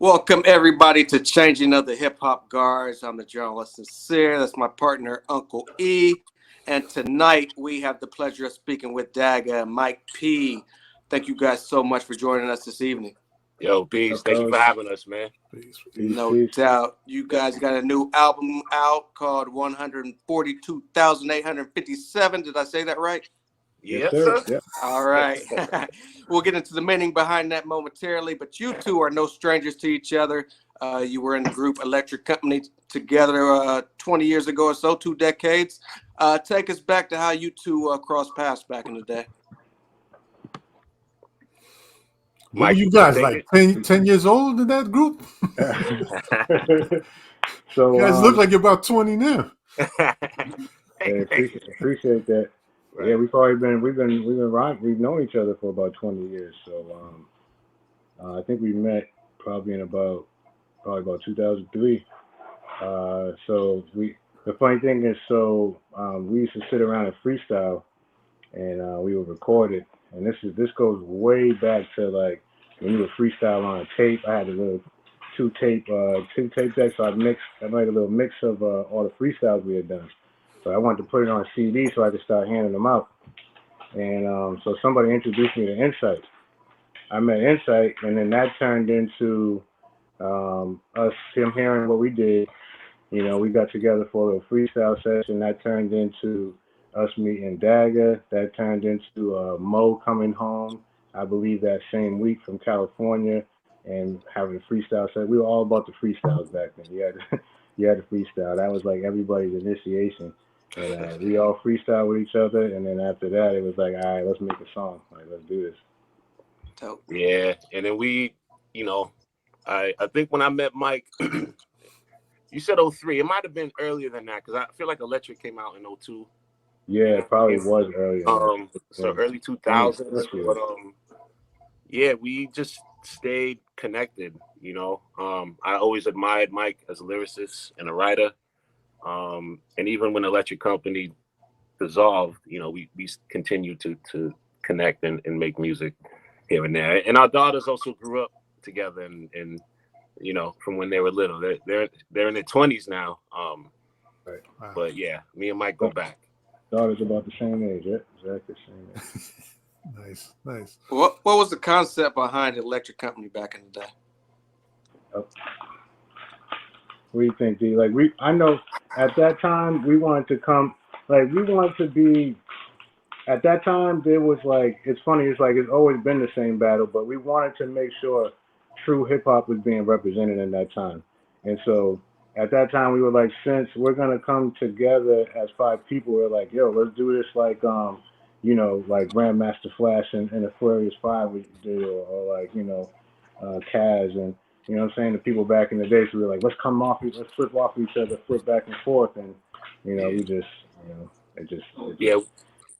Welcome everybody to Changing of the Hip Hop Guards. I'm the journalist Sincere. That's my partner Uncle E. And tonight we have the pleasure of speaking with Dagha and Mike P. Thank you guys so much for joining us this evening. Yo, peace. Thank you for having us, man. Peace. No doubt. You guys got a new album out called 142,857. Did I say that right? Yes, sir. Yep. All right. We'll get into the meaning behind that momentarily, but you two are no strangers to each other. You were in the group Electric Company together 20 years ago or so, 2 decades. Take us back to how you two crossed paths back in the day. What were you guys, like 10 years old in that group? So you guys look like you're about 20 now. Appreciate that. Right. Yeah, we've known each other for about 20 years. So I think we met probably about 2003. So the funny thing is, we used to sit around and freestyle, and we would record it. And this goes way back to like when you would freestyle on a tape. I had a little two tape decks. So I made a little mix of all the freestyles we had done. So I wanted to put it on a CD so I could start handing them out. And so somebody introduced me to Insight. I met Insight, and then that turned into him hearing what we did. You know, we got together for a little freestyle session. That turned into us meeting Dagha. That turned into Mo coming home, I believe, that same week from California and having a freestyle session. We were all about the freestyles back then. You had to freestyle. That was like everybody's initiation. And we all freestyle with each other. And then after that, it was like, all right, let's make a song. Like, let's do this. Dope. Yeah. And then we, you know, I think when I met Mike, you said 03. It might have been earlier than that because I feel like Electric came out in 02. Yeah, it probably was earlier. So early 2000s. But yeah, we just stayed connected. You know, I always admired Mike as a lyricist and a writer. And even when Electric Company dissolved, you know, we continued to connect and make music here and there. And our daughters also grew up together and you know, from when they were little. They're in their 20s now. Right. Wow. But yeah, me and Mike go back. Daughters about the same age, yeah, exactly the same age. Nice. What was the concept behind Electric Company back in the day? What do you think, D? Like I know at that time we wanted to be. At that time there was like, it's funny, it's like it's always been the same battle, but we wanted to make sure true hip hop was being represented in that time. And so at that time we were like, since we're gonna come together as 5 people, we're like, yo, let's do this like you know, like Grandmaster Flash and the Furious 5 we did, or like, you know, Kaz, and you know what I'm saying, the people back in the day. So we were like, let's flip off each other, flip back and forth, and you know, we just, you know,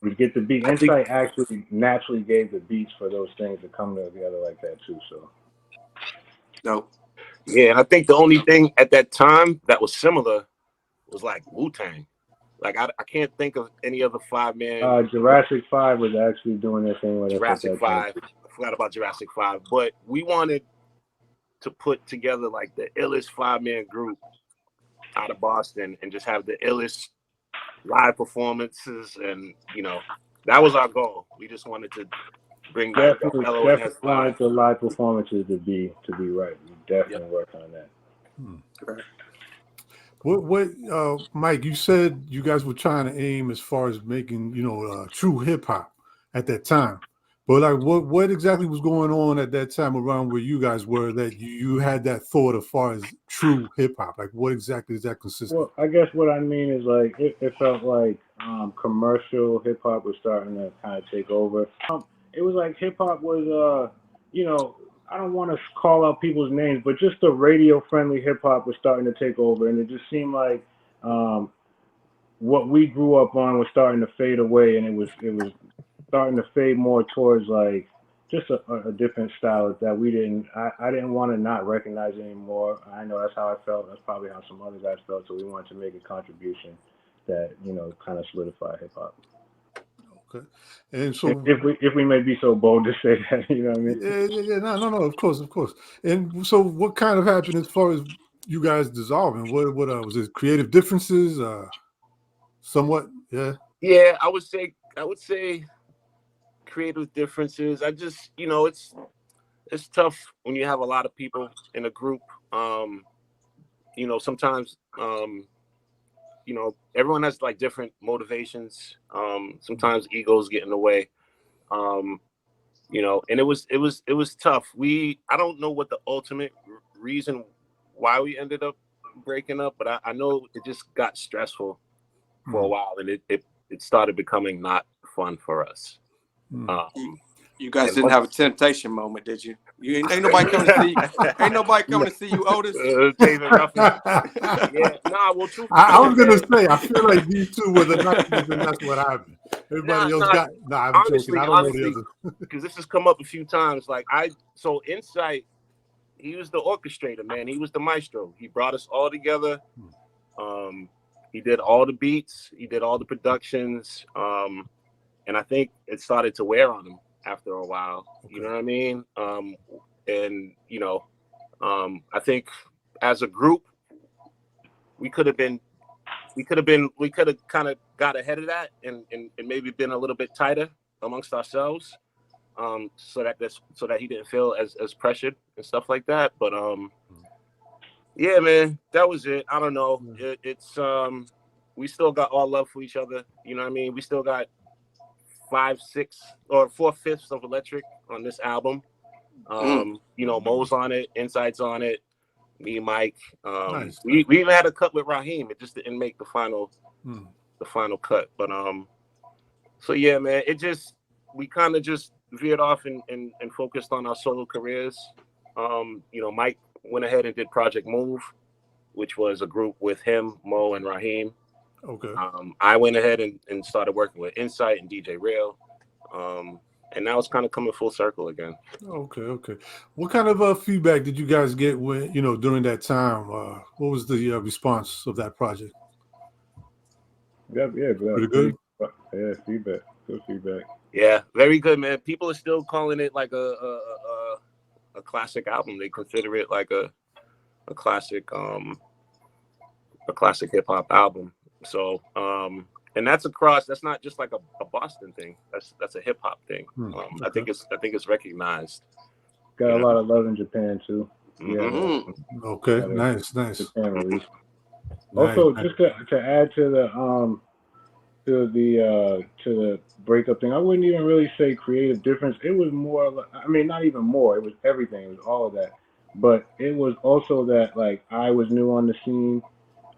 we get the beat. Insight actually naturally gave the beats for those things to come together like that too. So dope. Yeah, and I think the only thing at that time that was similar was like Wu-Tang. Like I can't think of any other 5-man. Jurassic 5 was actually doing their thing with Jurassic 5. I forgot about Jurassic 5, but we wanted to put together like the illest 5-man group out of Boston and just have the illest live performances, and you know, that was our goal. We just wanted to bring back definitely wanted the live performances to be right. We definitely worked on that. Correct. What Mike, you said you guys were trying to aim as far as making, you know, true hip hop at that time. But like what exactly was going on at that time around where you guys were that you had that thought as far as true hip hop? Like what exactly does that consist of? Well, I guess what I mean is like it felt like commercial hip hop was starting to kind of take over. It was like hip hop was you know, I don't want to call out people's names, but just the radio friendly hip hop was starting to take over, and it just seemed like what we grew up on was starting to fade away, and it was starting to fade more towards like just a different style that I didn't want to not recognize anymore. I know that's how I felt. That's probably how some other guys felt. So we wanted to make a contribution that, you know, kind of solidify hip hop. Okay. And so if we may be so bold to say that, you know what I mean? yeah. No, of course. And so what kind of happened as far as you guys dissolving? What was it creative differences? Somewhat, yeah. Yeah, I would say creative differences. I just, it's tough when you have a lot of people in a group. Sometimes everyone has like different motivations. Sometimes egos get in the way. And it was tough. I don't know what the ultimate reason why we ended up breaking up, but I know it just got stressful for a while, and it started becoming not fun for us. You guys didn't have a temptation moment, did you? Ain't nobody coming to see you. Ain't nobody coming to see you, Otis. David Ruffin. Yeah, well, I was gonna say, I feel like these two were the nice ones, and that's what happened. Everybody else got. I'm honestly, joking. I don't know the others. Because this has come up a few times. So Insight, he was the orchestrator, man. He was the maestro. He brought us all together. He did all the beats. He did all the productions. And I think it started to wear on him after a while. Okay. You know what I mean? I think as a group, we could have kind of got ahead of that and maybe been a little bit tighter amongst ourselves, so that he didn't feel as pressured and stuff like that. But yeah, man, that was it. I don't know. It's we still got all love for each other. You know what I mean? We still got 5/6 or 4/5 of Electric on this album. Mo's on it, Insight's on it, me, Mike. Nice. We even had a cut with Raheem. It just didn't make the final cut. But so yeah, man, we kind of just veered off and focused on our solo careers. Mike went ahead and did Project Move, which was a group with him, Mo, and Raheem. Okay. I went ahead and started working with Insight and DJ Real. And now it's kind of coming full circle again. Okay. What kind of feedback did you guys get when, during that time? What was the response of that project? Yeah, pretty good. Yeah, feedback, good feedback. Yeah, very good, man. People are still calling it like a classic album. They consider it like a classic hip hop album. So, and that's not just like a Boston thing. That's a hip hop thing. Okay. I think it's recognized. Got a lot of love in Japan too. Mm-hmm. Yeah. Okay, nice. Japan release. Also, just to add to the breakup thing, I wouldn't even really say creative difference. It was more, not even more. It was everything. It was all of that. But it was also that like I was new on the scene.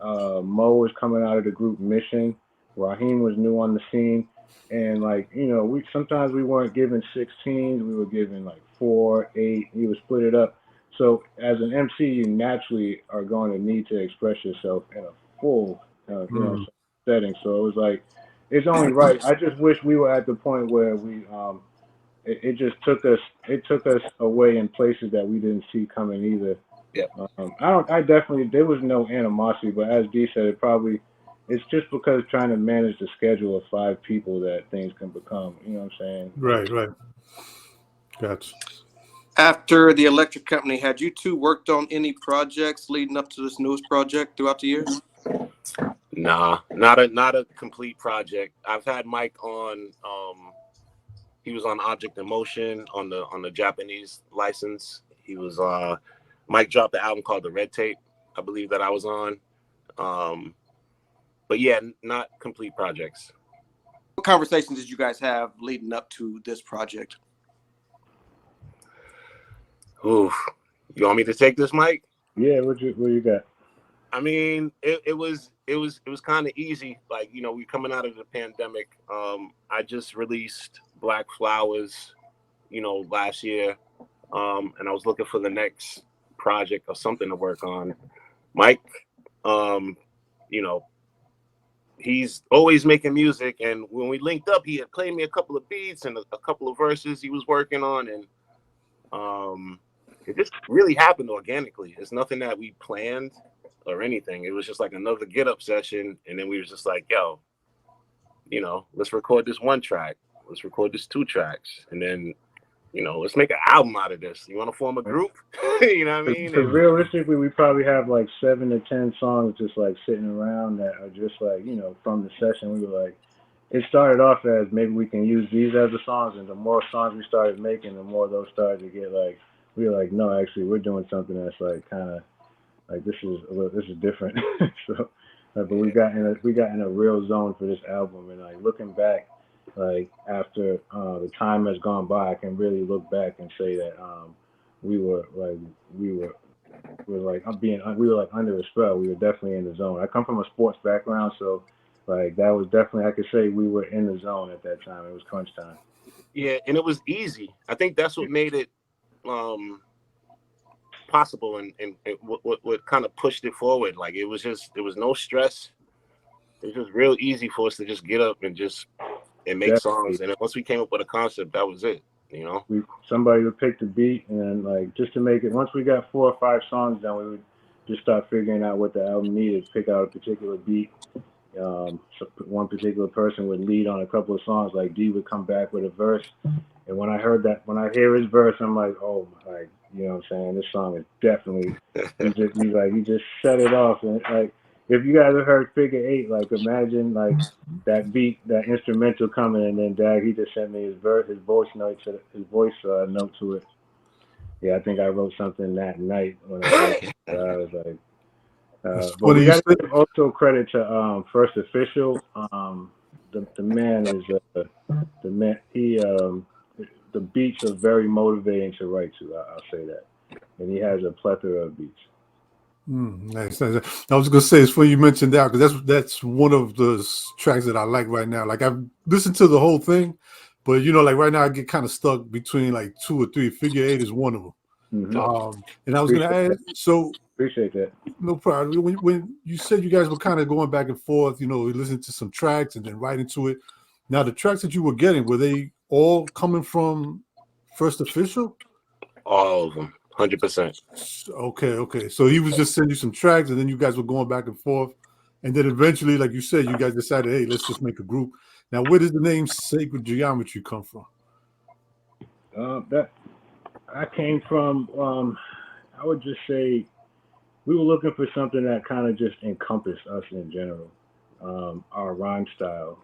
Mo was coming out of the group Mission. Raheem was new on the scene, and we sometimes we weren't given 16s. We were given like 4, 8. We would split it up. So as an MC, you naturally are going to need to express yourself in a full, setting. So it was like, it's only right. I just wish we were at the point where we, it just took us away in places that we didn't see coming either. Yeah. There was no animosity, but as D said, it's just because trying to manage the schedule of 5 people that things can become, you know what I'm saying? Right. Gotcha. After the Electric Company, had you two worked on any projects leading up to this newest project throughout the years? Nah, not a complete project. I've had Mike on. He was on Object in Motion on the Japanese license. He was Mike dropped the album called The Red Tape, I believe, that I was on. But yeah, not complete projects. What conversations did you guys have leading up to this project? Ooh, you want me to take this, Mike? Yeah, what you got? I mean, it was kind of easy. Like, we coming out of the pandemic. I just released Black Flowers, last year. And I was looking for the next project or something to work on. Mike, he's always making music, and when we linked up, he had played me a couple of beats and a couple of verses he was working on, and it just really happened organically. It's nothing that we planned or anything. It was just like another get up session, and then we were just like, yo, let's record this one track. let's record this 2 tracks, and then, you know, let's make an album out of this. You want to form a group? You know what I mean? Because realistically, we probably have like 7 to 10 songs just like sitting around that are just like, you know, from the session. We were like, it started off as maybe we can use these as the songs, and the more songs we started making, the more those started to get like, we were like, no, actually, we're doing something that's like kind of like this is different. So, but we got in a real zone for this album, and like looking back, like after the time has gone by, I can really look back and say that we were under a spell. We were definitely in the zone. I come from a sports background, so like that was definitely, I could say we were in the zone at that time. It was crunch time. Yeah, and it was easy. I think that's what made it possible, and what kind of pushed it forward. Like there was no stress. It was just real easy for us to just get up and make songs. And once we came up with a concept, that was it. You know, somebody would pick the beat, and like just to make it. Once we got 4 or 5 songs done, we would just start figuring out what the album needed. Pick out a particular beat. So one particular person would lead on a couple of songs. Like D would come back with a verse, and when I hear his verse, I'm like, oh, like, you know what I'm saying? This song is definitely. You just set it off, and like if you guys have heard Figure 8, like imagine like that beat, that instrumental coming, and then Dag, he just sent me his voice note to it. Yeah, I think I wrote something that night when I was like. But we got to give also credit to First Official. The man is the man. The beats are very motivating to write to. I'll say that, and he has a plethora of beats. Nice. I was gonna say it's funny you mentioned that, because that's one of the tracks that I like right now. Like I've listened to the whole thing, but you know, like right now I get kind of stuck between like 2 or 3. Figure 8 is one of them. Mm-hmm. And I was gonna add, so appreciate that. No problem. When you said you guys were kind of going back and forth, you know, listening to some tracks and then writing to it. Now, the tracks that you were getting, were they all coming from First Official? All of them, 100%. Okay. So he was just sending you some tracks, and then you guys were going back and forth, and then eventually, like you said, you guys decided, hey, let's just make a group. Now, where does the name Sacred Geometry come from? That I came from. I would just say. We were looking for something that kind of just encompassed us in general, our rhyme style,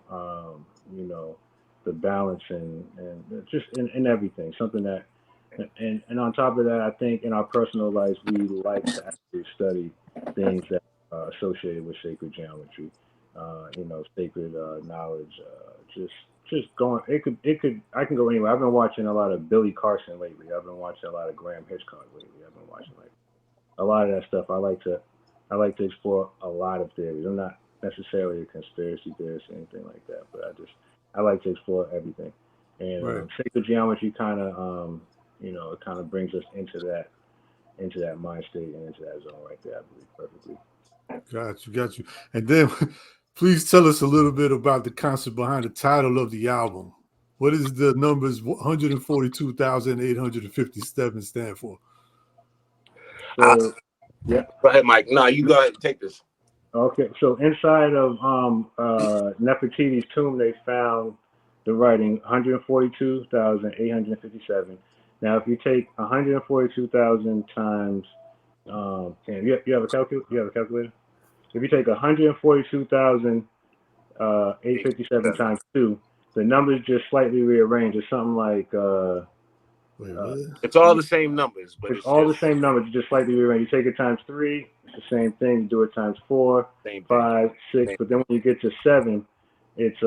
you know, the balance and just in everything. Something that, and on top of that, I think in our personal lives we like to actually study things that are associated with sacred geometry, you know, sacred knowledge. Just going. It could. I can go anywhere. I've been watching a lot of Billy Carson lately. I've been watching a lot of Graham Hitchcock lately. I've been watching like. A lot of that stuff. I like to explore a lot of theories. I'm not necessarily a conspiracy theorist or anything like that, but I like to explore everything. And sacred geometry kind of you know, it kind of brings us into that mind state and into that zone right there. I believe perfectly. Got you. And then please tell us a little bit about the concept behind the title of the album. What is the numbers 142,857 stand for? So, yeah. Go ahead, Mike. No, you go ahead and take this. Okay. So inside of Nefertiti's tomb, they found the writing 142,857. Now, if you take 142,000 times, you have a calculator? You have a calculator? If you take 142,857 times 2, the numbers just slightly rearranged. It's something like. It's all the same numbers, but it's all the same numbers, just slightly rearranged. You take it times 3, it's the same thing. You do it times 4, 5, 6, but then when you get to 7, it's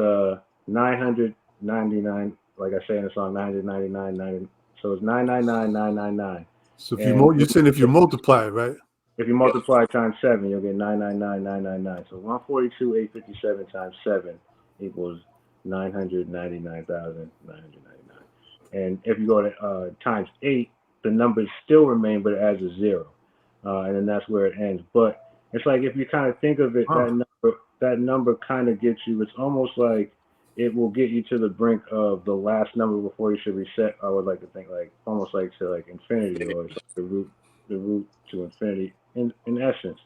999. Like I say in the song, 999. So it's 999,999. So if you're saying if you multiply it, right? If you multiply times 7, you'll get 999,999. So 142,857 times 7 equals 999,999. And if you go to times 8, the numbers still remain, but it adds a 0, and then that's where it ends. But it's like if you kind of think of it, that number kind of gets you. It's almost like it will get you to the brink of the last number before you should reset. I would like to think like almost like to like infinity, or it's like the root to infinity in essence.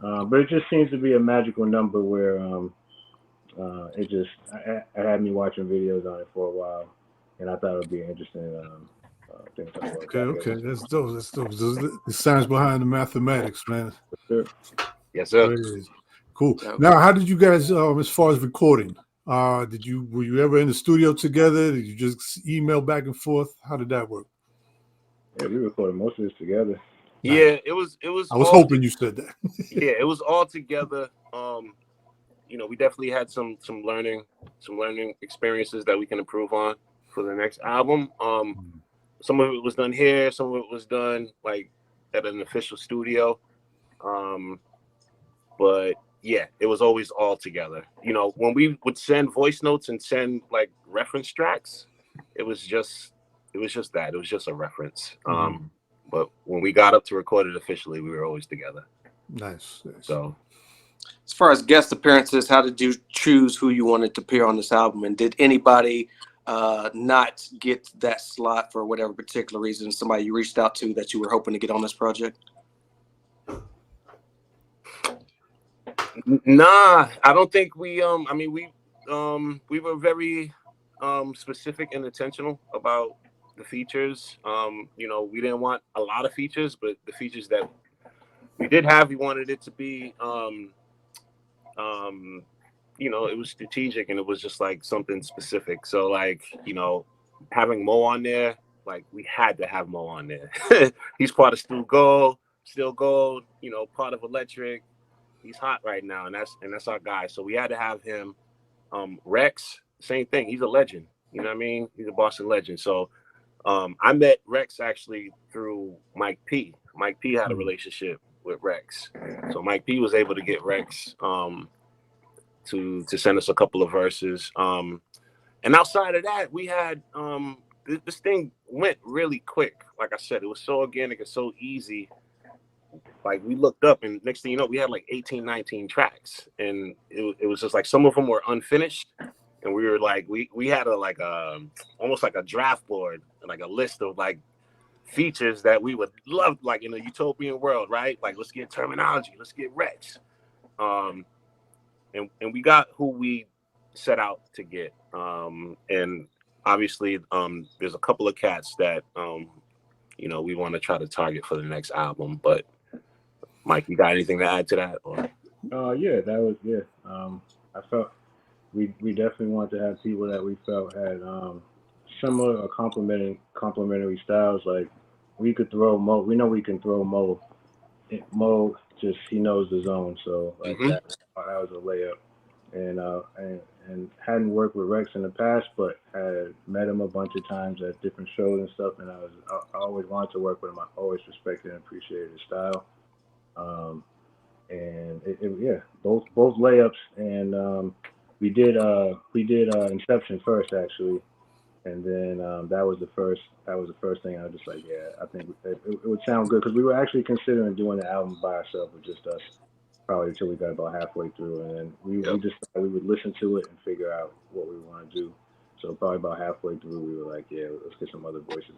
But it just seems to be a magical number where it just I had me watching videos on it for a while, and I thought it would be an interesting thing to talk about. Okay, that's dope. That's dope. The science behind the mathematics, man. Sure. Yes, sir. Crazy. Cool. Dope. Now, how did you guys, as far as recording, were you ever in the studio together? Did you just email back and forth? How did that work? Yeah, we recorded most of this together. Yeah, it was. I was hoping you said that. Yeah, it was all together. You know, we definitely had some learning experiences that we can improve on for the next album. Some of it was done here, some of it was done like at an official studio. But yeah, it was always all together. You know, when we would send voice notes and send like reference tracks, it was just that. It was just a reference. But when we got up to record it officially, we were always together. Nice. So As far as guest appearances, how did you choose who you wanted to appear on this album? And did anybody not get that slot for whatever particular reason? Somebody you reached out to that you were hoping to get on this project? Nah, I don't think we I mean we were very specific and intentional about the features. You know, we didn't want a lot of features, but the features that we did have, we wanted it to be you know, it was strategic and it was just like something specific. So like, you know, having Mo on there, like we had to have Mo on there. He's part of Still Gold, you know, part of Electric. He's hot right now, and that's our guy. So we had to have him. Rex, same thing. He's a legend. You know what I mean? He's a Boston legend. So I met Rex actually through Mike P. Mike P had a relationship with Rex. So Mike P was able to get Rex to send us a couple of verses. And outside of that, we had this thing went really quick. Like I said, it was so organic and so easy. Like we looked up and next thing you know, we had like 18, 19 tracks. And it was just like some of them were unfinished. And we were like, we had almost like a draft board, like a list of like features that we would love, like in a utopian world, right? Like let's get terminology, let's get Rex. And we got who we set out to get. And obviously there's a couple of cats that you know, we want to try to target for the next album. But Mike, you got anything to add to that? Or? Yeah, that was I felt we definitely wanted to have people that we felt had similar or complementary styles. Like we could throw Mo. We know we can throw Mo. Mo just he knows the zone, so like that was a layup. And hadn't worked with Rex in the past, but had met him a bunch of times at different shows and stuff. And I always wanted to work with him. I always respected and appreciated his style. And both layups. And we did Inception first actually, and then that was the first thing. I was just like, yeah, I think it would sound good because we were actually considering doing the album by ourselves with just us, probably until we got about halfway through, and then we just thought we would listen to it and figure out what we want to do. So probably about halfway through, we were like, yeah, let's get some other voices.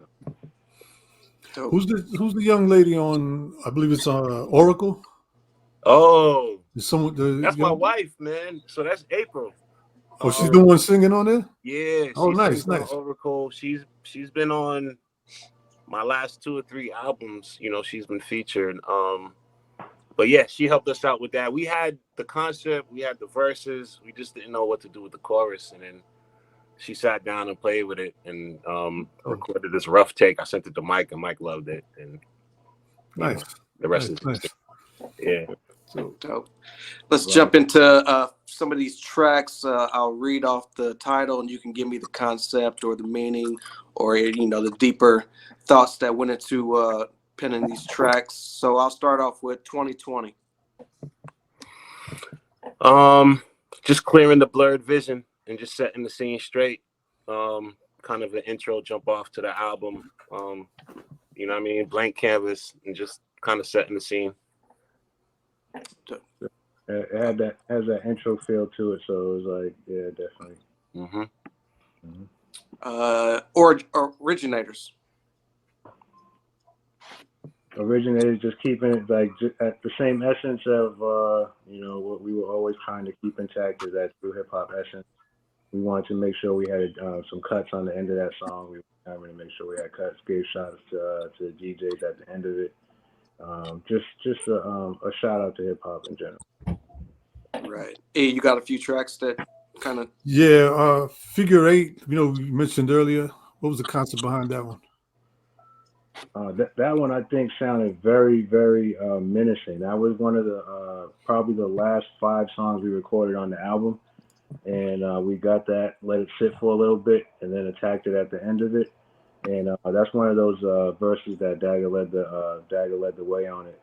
So, Who's the young lady on? I believe it's Oracle. Oh, that's my wife, man. So that's April. Oh, she's the one singing on there? Yeah. Oh, nice. Oracle. She's been on my last 2 or 3 albums. You know, she's been featured. But yeah, she helped us out with that. We had the concept, we had the verses, we just didn't know what to do with the chorus. And then she sat down and played with it and recorded this rough take. I sent it to Mike and Mike loved it. And nice. The rest is nice. Yeah. So dope. Let's jump into some of these tracks. I'll read off the title and you can give me the concept or the meaning or, you know, the deeper thoughts that went into penning these tracks. So I'll start off with 2020. Just clearing the blurred vision and just setting the scene straight. Kind of an intro jump off to the album. You know what I mean? Blank canvas and just kind of setting the scene. It has that intro feel to it, so it was like, yeah, definitely. Or originators. originated just keeping it like at the same essence of what we were always trying to keep intact is that true hip hop essence. We wanted to make sure we had some cuts on the end of that song. We were trying to make sure we had cuts, gave shout-outs to the DJs at the end of it. Just a shout out to hip hop in general. Right. Hey, you got a few tracks that kind of. Yeah, Figure Eight. You mentioned earlier. What was the concept behind that one? That one I think sounded very, very menacing. That was one of the probably the last 5 songs we recorded on the album, and we got that, let it sit for a little bit, and then attacked it at the end of it. And that's one of those verses that Dagga led the way on it.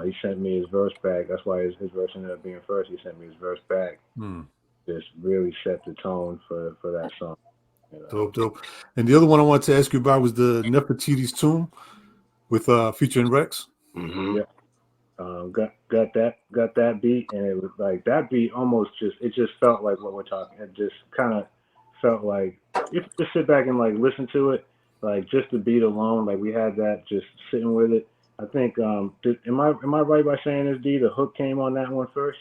He sent me his verse back. That's why his verse ended up being first. He sent me his verse back. Just really set the tone for that song. Dope. And the other one I wanted to ask you about was the Nefertiti's Tomb with featuring Rex. Mm-hmm. Yeah. Got that beat, and it was like that beat almost just felt like what we're talking. It just kind of felt like if you just sit back and like listen to it, like just the beat alone, like we had that just sitting with it. I think am I right by saying this, D? The hook came on that one first.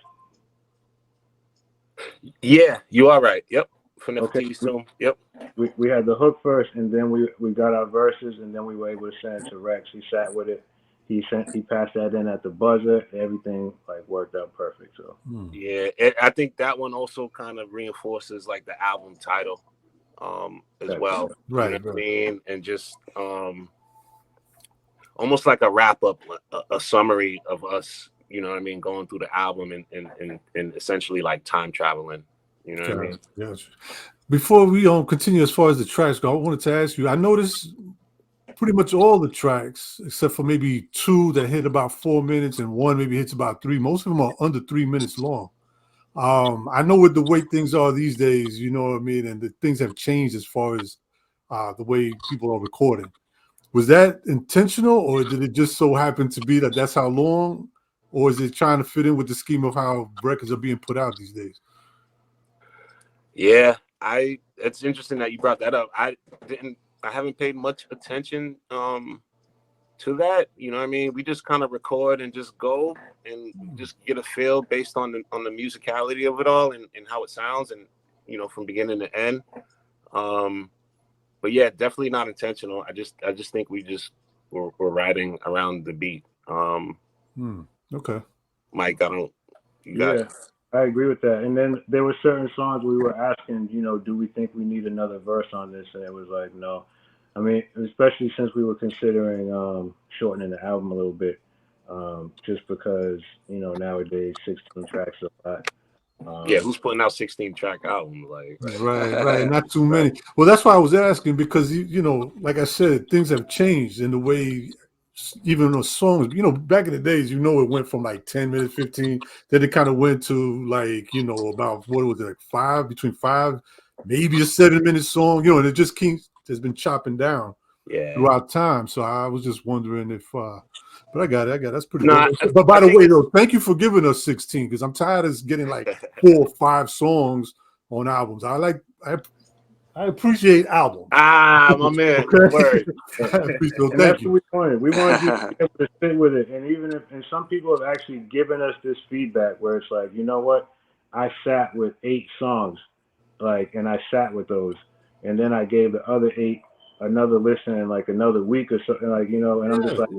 Yeah, you are right. Yep. From the Okay. Tomb. Yep. We had the hook first, and then we got our verses, and then we were able to send it to Rex. He sat with it. He passed that in at the buzzer. Everything like worked out perfect. So yeah, I think that one also kind of reinforces like the album title, as well. Right. You know what I mean? And just almost like a wrap up, a summary of us. You know what I mean? Going through the album and essentially like time traveling. You know what I mean? Yes. Before we continue as far as the tracks go, I wanted to ask you, I noticed pretty much all the tracks, except for maybe 2 that hit about 4 minutes and 1 maybe hits about 3. Most of them are under 3 minutes long. I know with the way things are these days, you know what I mean, and the things have changed as far as the way people are recording. Was that intentional, or did it just so happen to be that that's how long, or is it trying to fit in with the scheme of how records are being put out these days? Yeah, it's interesting that you brought that up. I haven't paid much attention to that. You know what I mean? We just kind of record and just go and just get a feel based on the musicality of it all and how it sounds, and from beginning to end. But yeah, definitely not intentional. I just think we're riding around the beat. Okay. Mike, I agree with that. And then there were certain songs we were asking, do we think we need another verse on this? And it was like, no. I mean, especially since we were considering shortening the album a little bit, just because, nowadays 16 tracks are a lot. Yeah, who's putting out 16-track albums? Like, right, not too many. Well, that's why I was asking, because like I said, things have changed in the way, even those songs. Back in the days, it went from like 10 minutes, 15. Then it kind of went to like about what was it, like 5, between 5, maybe a 7-minute song. And it just has been chopping down throughout time. So I was just wondering if. But I got it. That's pretty good. But by the way, though, thank you for giving us 16, because I'm tired of getting like 4 or 5 songs on albums. I appreciate albums. My man. Okay. Word. And that's what we wanted. We wanted you to be able to sit with it. And some people have actually given us this feedback where it's like, you know what? I sat with 8 songs, and I sat with those. And then I gave the other 8 another listen in like another week or something, and I'm just like,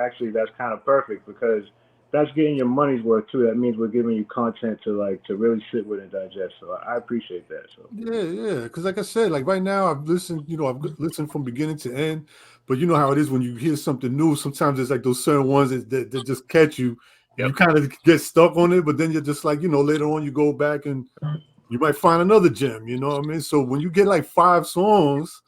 actually, that's kind of perfect, because that's getting your money's worth too. That means we're giving you content to really sit with and digest. So I appreciate that. So yeah, because like I said, like right now I've listened from beginning to end, but you know how it is when you hear something new. Sometimes it's like those certain ones that just catch you. Yep. You kind of get stuck on it, but then you're just like, later on you go back and you might find another gem. You know what I mean? So when you get like 5 songs,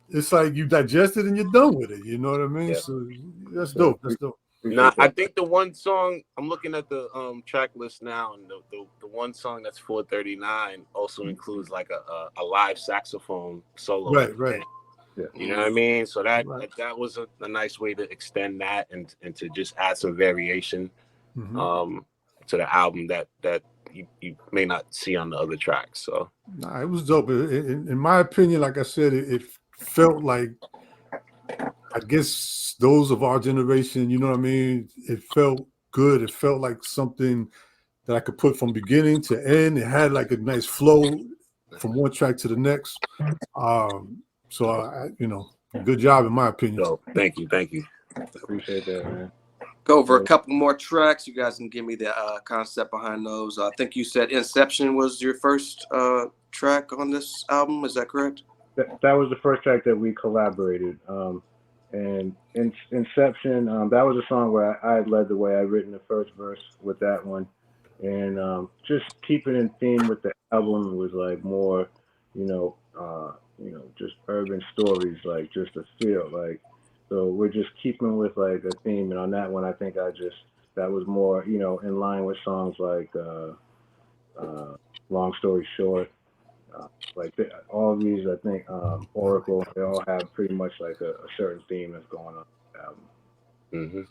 it's like you digest it and you're done with it. You know what I mean? Yeah. So that's dope. That's dope. Nah, I think the one song, I'm looking at the track list now, and the one song that's 439 also includes like a live saxophone solo. Right. Yeah. You know what I mean? So that was a nice way to extend that and to just add some variation to the album that you may not see on the other tracks. So it was dope. In my opinion, like I said, it felt like I guess those of our generation, you know what I mean? It felt good. It felt like something that I could put from beginning to end. It had like a nice flow from one track to the next. So good job in my opinion. So thank you. Appreciate that, man. Go over a couple more tracks. You guys can give me the concept behind those. I think you said Inception was your first track on this album. Is that correct? That was the first track that we collaborated. And Inception, that was a song where I had led the way. I'd written the first verse with that one. And just keeping in theme with the album was like more, just urban stories, like just a feel. Like, so we're just keeping with like a theme. And on that one, I think that was more, in line with songs like Long Story Short. All of these, I think, Oracle, they all have pretty much like a certain theme that's going on in the album. Mm-hmm.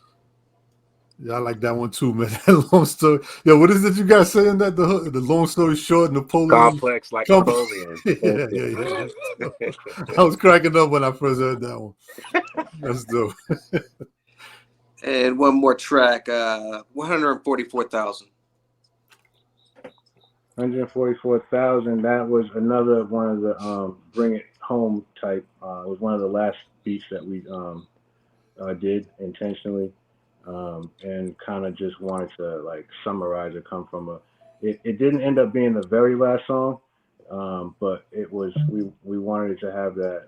Yeah, I like that one too, man. That long story. Yeah, what is it you guys saying that the long story short, Napoleon Complex like Napoleon. yeah. I was cracking up when I first heard that one. That's dope. And one more track, 144,000. 144,000. That was another one of the Bring It Home type. It was one of the last beats that we did intentionally, and kind of just wanted to like summarize it. Come from it didn't end up being the very last song, but it was we wanted it to have that.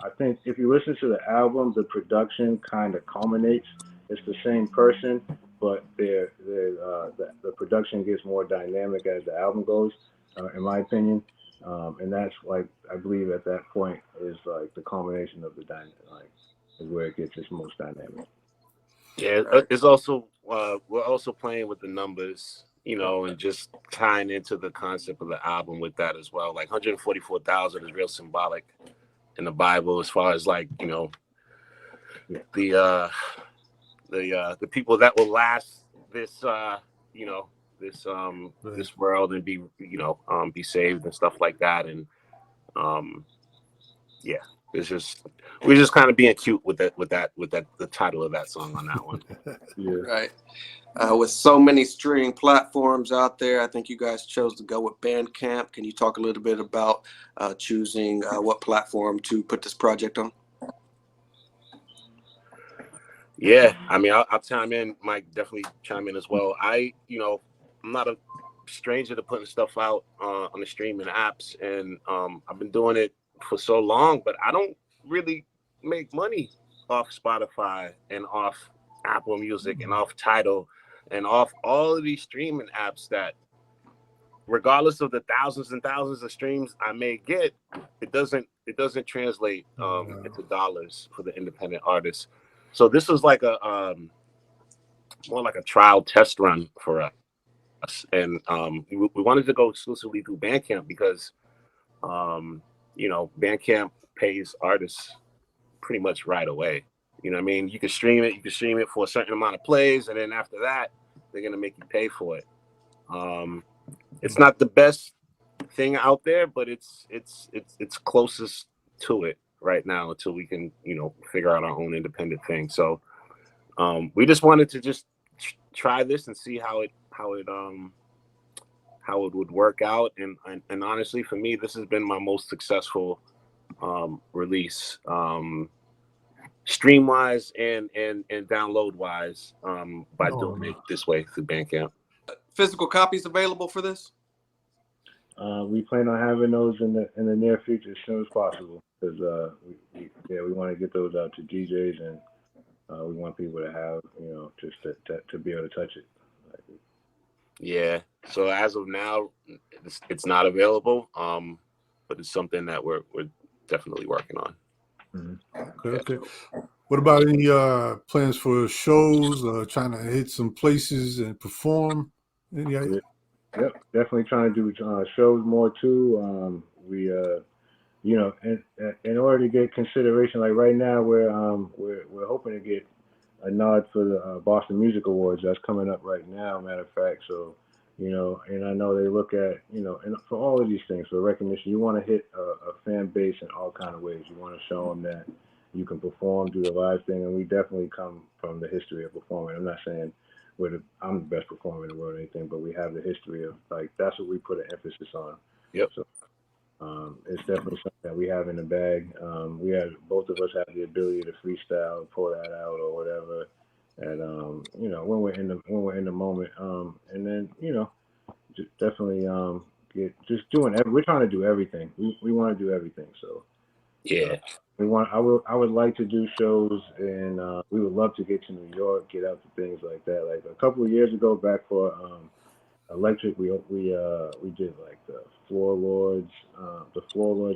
I think if you listen to the album, the production kind of culminates. It's the same person, but the production gets more dynamic as the album goes, in my opinion. And that's like, I believe at that point is like the culmination of the is where it gets its most dynamic. Yeah, it's also we're also playing with the numbers, and just tying into the concept of the album with that as well. Like 144,000 is real symbolic in the Bible as far as like, the people that will last this this world and be saved and stuff like that. And we're just kind of being cute with the title of that song on that one. Yeah. Right. With so many streaming platforms out there, I think you guys chose to go with Bandcamp. Can you talk a little bit about choosing what platform to put this project on? Yeah, I mean, I'll chime in. Mike, definitely chime in as well. I'm not a stranger to putting stuff out on the streaming apps, and I've been doing it for so long, but I don't really make money off Spotify and off Apple Music and off Tidal and off all of these streaming apps that, regardless of the thousands and thousands of streams I may get, it doesn't translate into dollars for the independent artists. So this was like a more like a trial test run for us, and we wanted to go exclusively through Bandcamp because Bandcamp pays artists pretty much right away. You know what I mean? You can stream it for a certain amount of plays, and then after that, they're gonna make you pay for it. It's not the best thing out there, but it's closest to it right now until we can figure out our own independent thing. So we just wanted to just try this and see how it would work out, and honestly, for me, this has been my most successful release, stream wise and download wise, by doing it this way through Bandcamp. Physical copies available for this? We plan on having those in the near future as soon as possible, because we want to get those out to DJs, and we want people to have just to be able to touch it. Yeah. So as of now, it's not available, but it's something that we're definitely working on. Mm-hmm. Okay. What about any plans for shows? Trying to hit some places and perform? Yep, definitely trying to do shows more too. We in order to get consideration, like right now we're hoping to get a nod for the Boston Music Awards that's coming up right now, matter of fact. So and I know they look at and for all of these things, for recognition, you want to hit a fan base in all kind of ways. You want to show them that you can perform, do the live thing, and we definitely come from the history of performing. I'm not saying I'm the best performer in the world or anything, but we have the history of, like, that's what we put an emphasis on. Yep. So it's definitely something that we have in the bag. Both of us have the ability to freestyle, pull that out or whatever. And when we're in the moment, and then just definitely we're trying to do everything. We want to do everything. So yeah, I would like to do shows, and we would love to get to New York, get out to things like that. Like a couple of years ago, back for Electric, we did like the Floor Lords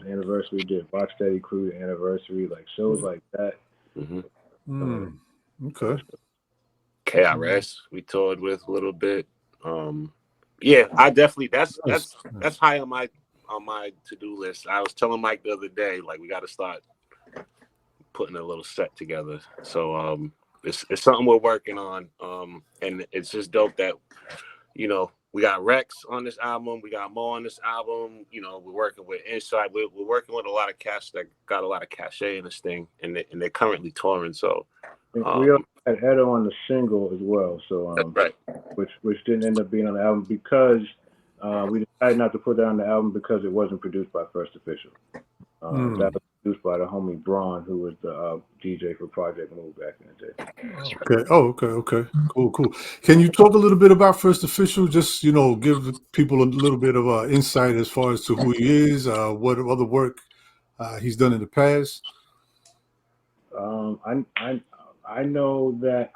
anniversary. We did Rocksteady Crew anniversary, like shows like that. Okay. KRS we toured with a little bit. Yeah, I definitely that's high on my to-do list. I was telling Mike the other day, like, we got to start putting a little set together. So it's something we're working on. And it's just dope that we got Rex on this album, we got Mo on this album. We're working with Inside. We're working with a lot of cast that got a lot of cachet in this thing, and they're currently touring. So we also had Edo on the single as well. So right, which didn't end up being on the album because we decided not to put that on the album because it wasn't produced by First Official. That was produced by the homie Braun, who was the DJ for Project Move back in the day. Okay. Oh, okay. Cool. Can you talk a little bit about First Official? Just give people a little bit of insight as far as to who he is, what other work he's done in the past. I know that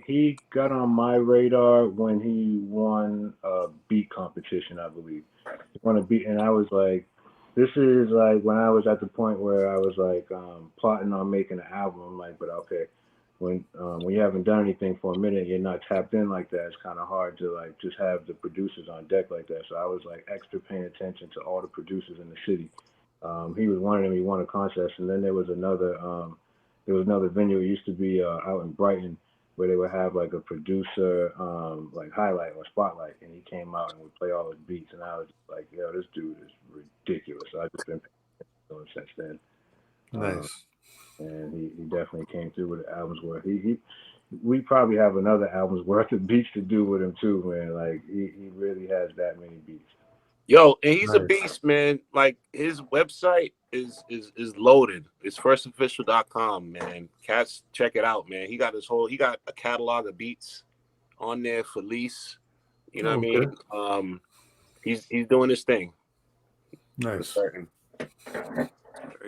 he got on my radar when he won a beat competition, I believe. He won a beat, and I was like, this is like when I was at the point where I was like plotting on making an album. I'm like, but okay, when you haven't done anything for a minute, you're not tapped in like that. It's kind of hard to like just have the producers on deck like that. So I was like extra paying attention to all the producers in the city. He was one of them. He won a contest, and then there was another venue. It used to be out in Brighton, where they would have like a producer like highlight or spotlight, and he came out and would play all his beats, and I was just like, yo, this dude is ridiculous. So I've just been paying attention since then. Nice. And he definitely came through with the albums where we probably have another album's worth of beats to do with him too, man. Like he really has that many beats. Yo, and he's a beast, man. Like, his website is loaded. It's firstofficial.com, man. Cats, check it out, man. He got a catalog of beats on there for lease. You know what I mean? He's doing his thing. Nice. Very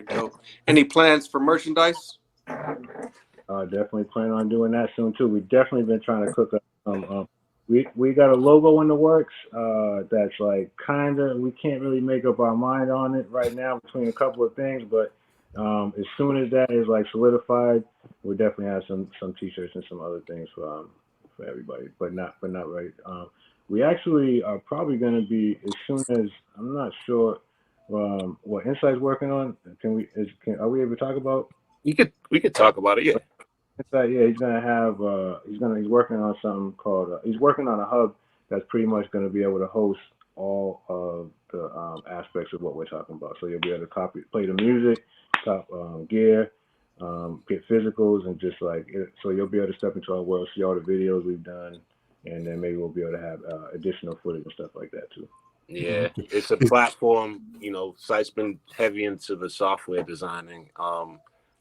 dope. Any plans for merchandise? Definitely plan on doing that soon too. We've definitely been trying to cook up some. We got a logo in the works that's like we can't really make up our mind on it right now between a couple of things, but as soon as that is like solidified, we'll definitely have some t-shirts and some other things for everybody, but not right. We actually are probably going to be, as soon as, I'm not sure what Insight's working on. Are we able to talk about? We could talk about it, yeah. Yeah, he's gonna have he's working on something called he's working on a hub that's pretty much going to be able to host all of the aspects of what we're talking about. So you'll be able to play the music, gear, get physicals, and just like so you'll be able to step into our world, see all the videos we've done, and then maybe we'll be able to have additional footage and stuff like that too. Yeah, it's a platform. Site's been heavy into the software designing.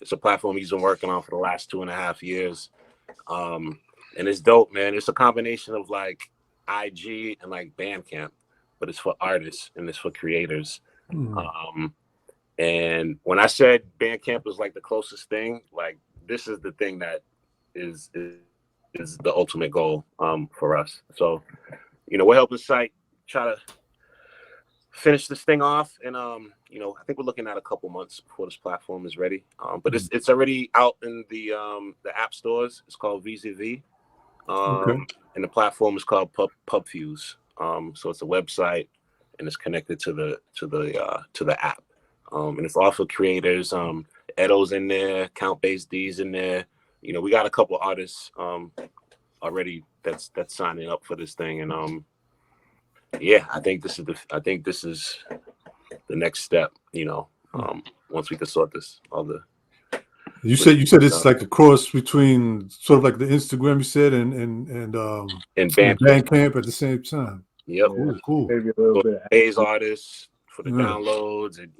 It's a platform he's been working on for the last 2.5 years. And it's dope, man. It's a combination of like IG and like Bandcamp, but it's for artists and it's for creators. And when I said Bandcamp was like the closest thing, like this is the thing that is the ultimate goal for us. So, we're helping Site try to finish this thing off, and I think we're looking at a couple months before this platform is ready. But it's already out in the app stores. It's called VZV, and the platform is called PubFuse. So it's a website, and it's connected to the app, and it's all for creators. Edo's in there, Count Bass D's in there. We got a couple artists already that's signing up for this thing, and yeah, I think this is the next step. Once we can sort this, all the You said it's like a cross between sort of like the Instagram you said and Bandcamp at the same time. Yep. Cool. Maybe a little bit of Today's artists for the downloads and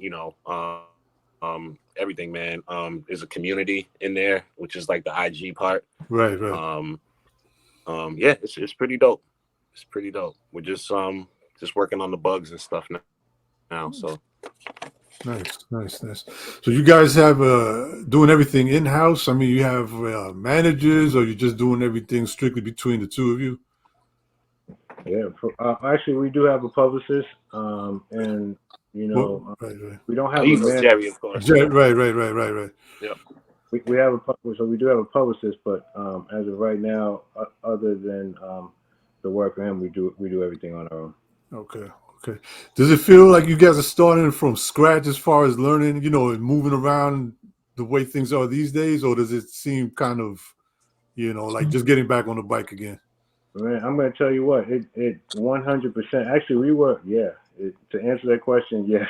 everything, man. There's a community in there, which is like the IG part. Right. Yeah, it's pretty dope. It's pretty dope. We're just working on the bugs and stuff now. So nice. So you guys have doing everything in house? I mean, you have managers, or you're just doing everything strictly between the two of you? Yeah, actually, we do have a publicist, and we don't have a manager. Jerry, of course. Right. Yeah. We have we do have a publicist, but as of right now, other than the work for him, we do everything on our own. Okay. Does it feel like you guys are starting from scratch as far as learning, and moving around the way things are these days, or does it seem kind of, like just getting back on the bike again? Man, I'm going to tell you what, it 100%. Actually, to answer that question, yes.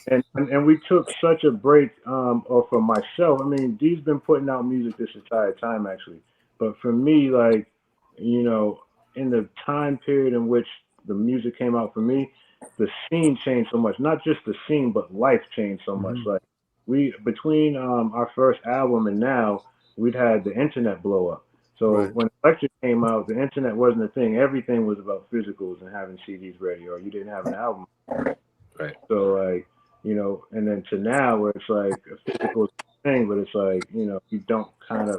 and we took such a break, or for myself. I mean, D's been putting out music this entire time, actually. But for me, like, in the time period in which the music came out for me, the scene changed so much. Not just the scene, but life changed so much. Like, between our first album and now, we'd had the internet blow up. So when Electric came out, the internet wasn't a thing. Everything was about physicals and having CDs ready, or you didn't have an album. Right. So like, and then to now where it's like a physical thing, but it's like, you don't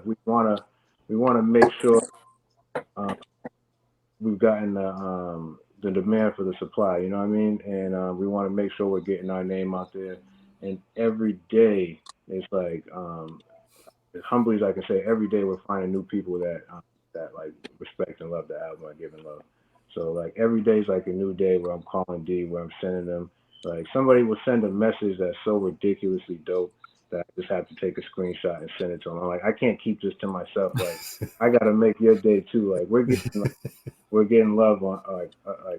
we want to make sure we've gotten the demand for the supply, you know what I mean? And we want to make sure we're getting our name out there. And every day it's like, as humbly as I can say, every day we're finding new people that like respect and love the album I give and love. So like every day is like a new day where I'm calling D, where I'm sending them. Like somebody will send a message that's so ridiculously dope that I just have to take a screenshot and send it to them. I'm like, I can't keep this to myself. Like I gotta make your day too. Like we're getting love on like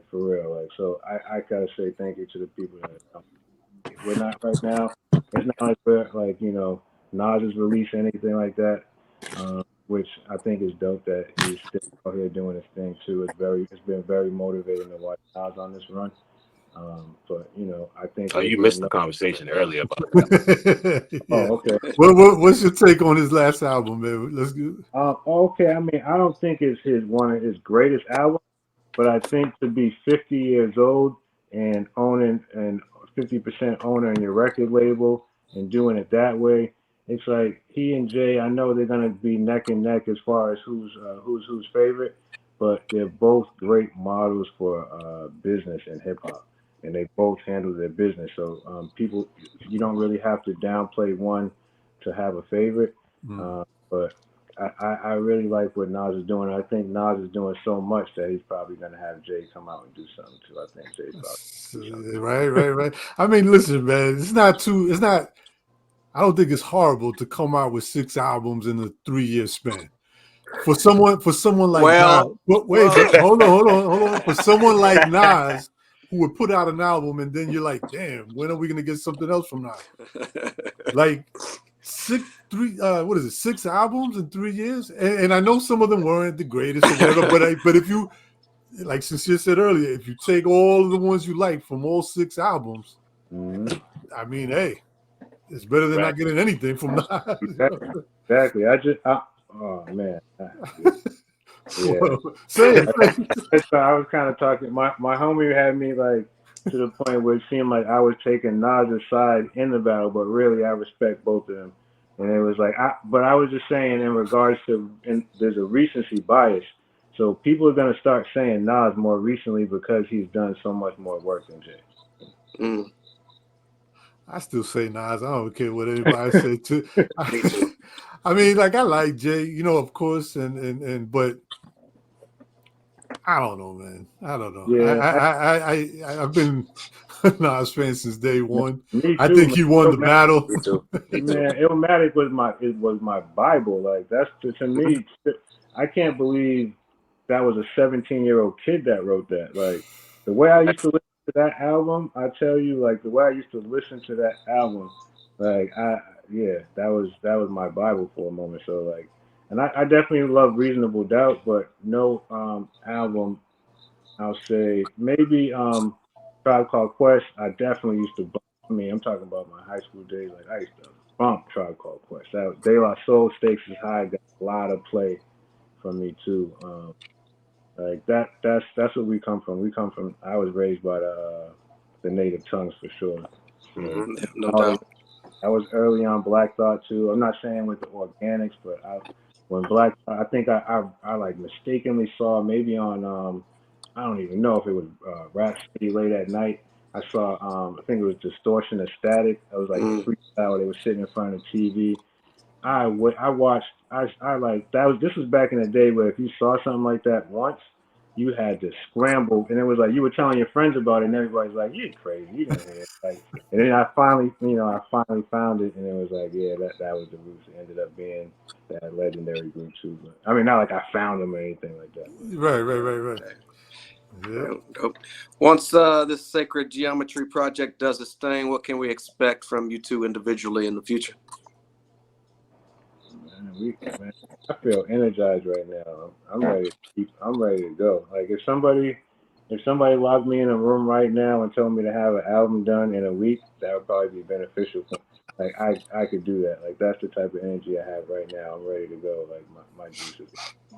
for real. Like so I gotta say thank you to the people that we're not right now. It's not like we're like Nas has released anything like that, which I think is dope that he's still out here doing his thing too. It's been very motivating to watch Nas on this run. But I think you missed the conversation earlier about that. Oh, okay. What's your take on his last album, man? Let's go. Okay. I mean, I don't think it's one of his greatest albums, but I think to be 50 years old and owning and 50% owner in your record label and doing it that way, it's like he and Jay, I know they're gonna be neck and neck as far as who's favorite, but they're both great models for business and hip hop, and they both handle their business. So people, you don't really have to downplay one to have a favorite. But I really like what Nas is doing. I think Nas is doing so much that he's probably gonna have Jay come out and do something too. I think Jay's probably right. I mean, listen, man, it's not. I don't think it's horrible to come out with 6 albums in a 3-year span. For someone like Nas, hold on. For someone like Nas, who would put out an album and then you're like, damn, when are we gonna get something else from Nas? Like 6 albums in 3 years? And I know some of them weren't the greatest or whatever, but if you, like Sincere said earlier, if you take all of the ones you like from all 6 albums, I mean, hey, it's better than not getting anything from Nas. Exactly. Oh man. Yeah. Well, say it. I was kind of talking. My homie had me like to the point where it seemed like I was taking Nas's side in the battle, but really I respect both of them. And it was like, but I was just saying in regards to, and there's a recency bias. So people are gonna start saying Nas more recently because he's done so much more work than Jay. I still say Nas. I don't care what anybody say too. I mean, like I like Jay, of course, and but I don't know, man. I don't know. Yeah, I've been Nas fan since day one. Me too, I think he won the battle. Me too. Man, Illmatic was my Bible. Like that's to me. I can't believe that was a 17-year-old kid that wrote that. Like the way I used to listen to that album, I tell you, like the way I used to listen to that album, like that was my Bible for a moment. So like, and I definitely love Reasonable Doubt, but no album. I'll say maybe Tribe Called Quest. I definitely used to bump. I mean, I'm talking about my high school days. Like I used to bump Tribe Called Quest. That De La Soul, Stakes is High got a lot of play from me too. Like that's what we come from. We come from. I was raised by the native tongues for sure. Mm-hmm. No doubt. I was early on Black Thought too. I'm not saying with the organics, but when Black, I think I like mistakenly saw maybe on I don't even know if it was Rhapsody Late at Night. I saw I think it was Distortion of Static. It was like a freestyle. They were sitting in front of the TV. I watched. I like that was. This was back in the day where if you saw something like that once, you had to scramble, and it was like you were telling your friends about it, and everybody's like, "You're crazy, you didn't hear it." Like, and then I finally found it, and it was like, yeah, that was the roots. It ended up being that legendary group too. But, I mean, not like I found them or anything like that. Right. Yeah. Once this Sacred Geometry project does its thing, what can we expect from you two individually in the future? Man, I feel energized right now. I'm ready. I'm ready to go. Like if somebody locked me in a room right now and told me to have an album done in a week, that would probably be beneficial. Like I could do that. Like that's the type of energy I have right now. I'm ready to go. Like my juices.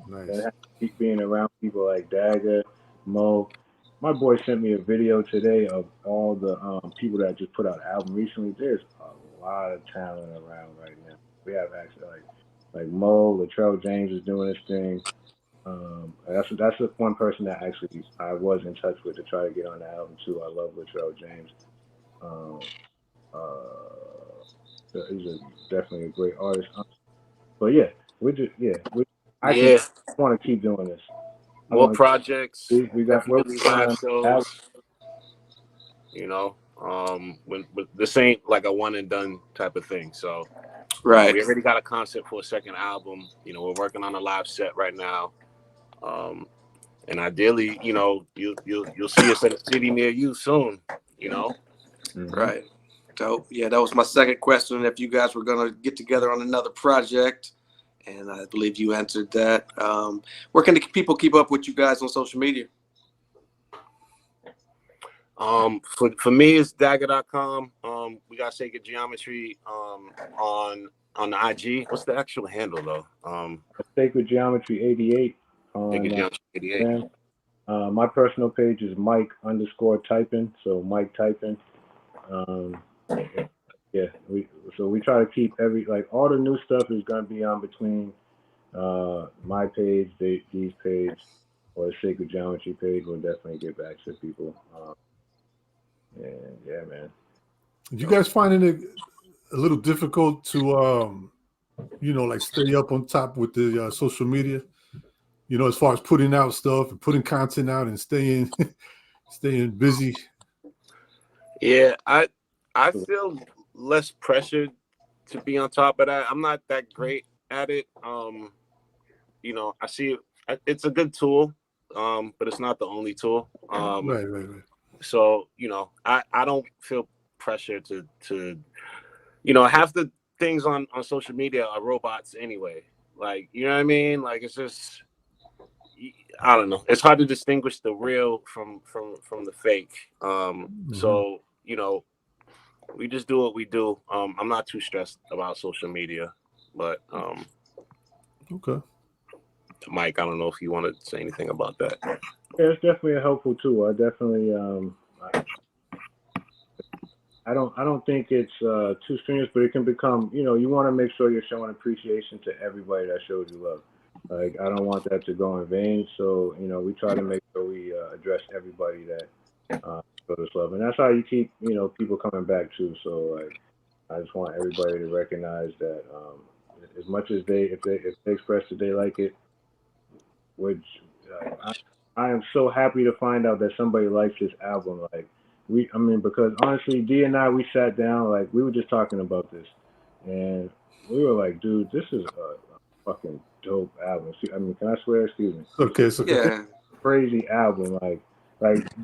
Nice. And I keep being around people like Dagga, Mo. My boy sent me a video today of all the people that just put out an album recently. There's a lot of talent around right now. We have actually like Mo, Latrell James is doing his thing. That's the one person that actually I was in touch with to try to get on the album too. I love Latrell James. He's definitely a great artist. But yeah, I want to keep doing this. More projects. We got live shows. You know, when this ain't like a one and done type of thing. So right, we already got a concept for a second album. You know, we're working on a live set right now. And ideally, you know, you'll see us in a city near you soon. You know, right. Dope. Yeah, that was my second question. If you guys were gonna get together on another project, and I believe you answered that. Where can the people keep up with you guys on social media? For me, it's Dagha.com. We got Sacred Geometry on the IG. What's the actual handle though? Sacred Geometry 88 on Sacred Geometry 88. My personal page is Mike_Typin. So Mike Typin. Yeah, we try to keep all the new stuff is gonna be on between my page, D's page, or the Sacred Geometry page. We'll definitely get back to people. And yeah, man. You guys finding it a little difficult to like stay up on top with the social media? You know, as far as putting out stuff and putting content out and staying busy. Yeah, I feel less pressured to be on top of that. I'm not that great at it. You know, I see it's a good tool, but it's not the only tool. Right. So, you know, I don't feel pressure to you know, half the things on social media are robots anyway. Like, you know what I mean? Like, it's just, I don't know. It's hard to distinguish the real from the fake. So, you know, we just do what we do. I'm not too stressed about social media, but okay. Mike, I don't know if you want to say anything about that. Yeah, it's definitely a helpful tool. I definitely I don't think it's too strenuous, but it can become, you know, you want to make sure you're showing appreciation to everybody that shows you love. Like, I don't want that to go in vain. So, you know, we try to make sure we address everybody that shows us love. And that's how you keep, you know, people coming back too. So, like, I just want everybody to recognize that as much as if they express that they like it, which I am so happy to find out that somebody likes this album. Like, because honestly, D and I, we sat down, like, we were just talking about this, and we were like, dude, this is a fucking dope album. I mean, can I swear? Excuse me. Okay, so Yeah. Crazy album. Like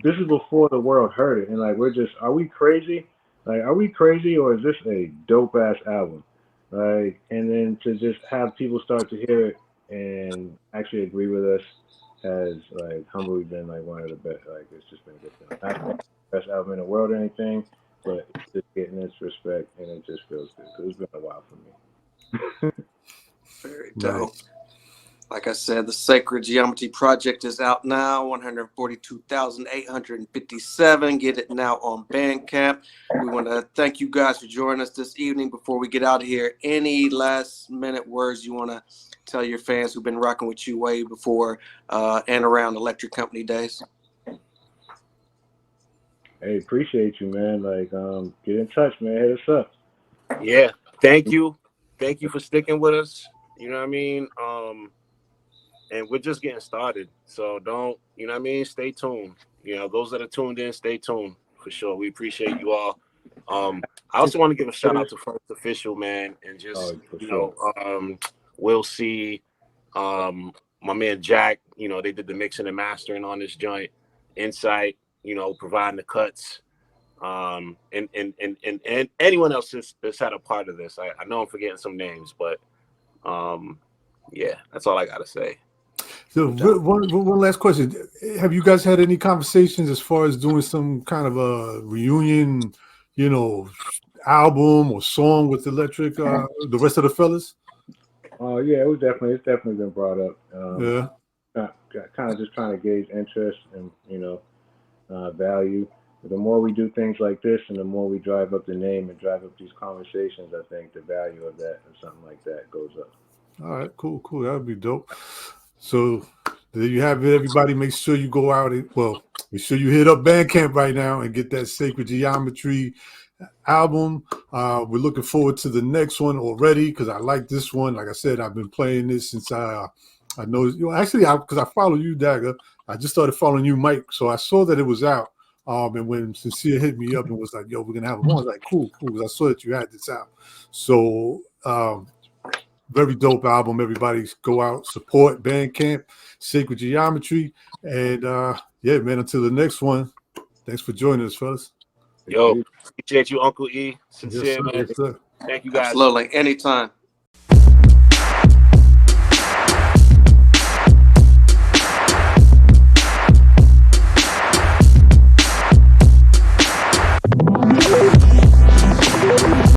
this is before the world heard it, and like, are we crazy? Like, are we crazy, or is this a dope ass album? Like, and then to just have people start to hear it and actually agree with us has like humbly been like one of the best. Like, it's just been a good feeling. Not the best album in the world or anything, but it's just getting this respect, and it just feels good. Cause it's been a while for me. Very dope. Nice. Like I said, the Sacred Geometry Project is out now, 142,857. Get it now on Bandcamp. We want to thank you guys for joining us this evening. Before we get out of here, any last minute words you want to tell your fans who've been rocking with you way before and around Electric Company days? Hey, appreciate you, man. Like, get in touch, man. Hit us up. Yeah, thank you for sticking with us. You know what I mean? And we're just getting started, so don't, you know what I mean, stay tuned. You know, those that are tuned in, stay tuned for sure. We appreciate you all. I also want to give a shout out to First Official, man, and just We'll See, my man Jack, you know, they did the mixing and mastering on this joint. Insight, you know, providing the cuts, and anyone else that's had a part of this. I know I'm forgetting some names, but yeah, that's all I gotta say. So one last question: have you guys had any conversations as far as doing some kind of a reunion, you know, album or song with Electric, the rest of the fellas? Oh yeah, it's definitely been brought up. Yeah. Kind of just trying to gauge interest and, you know, value. The more we do things like this, and the more we drive up the name and drive up these conversations, I think the value of that and something like that goes up. All right, cool. That would be dope. So there you have it, everybody. Make sure you go out and, well, make sure you hit up Bandcamp right now and get that Sacred Geometry album. We're looking forward to the next one already because I like this one. Like I said, I've been playing this since I know, you know, actually, because I follow you, Dagga. I just started following you, Mike. So I saw that it was out. And when Sincere hit me up and was like, yo, we're going to have them on, I was like, cool. Because I saw that you had this out. So, very dope album. Everybody go out, support Bandcamp, Sacred Geometry. And yeah, man, until the next one, thanks for joining us, fellas. Yo, appreciate you, Uncle E. Sincere, Yes, sir. man. Yes, sir. Thank you guys. Absolutely. Anytime.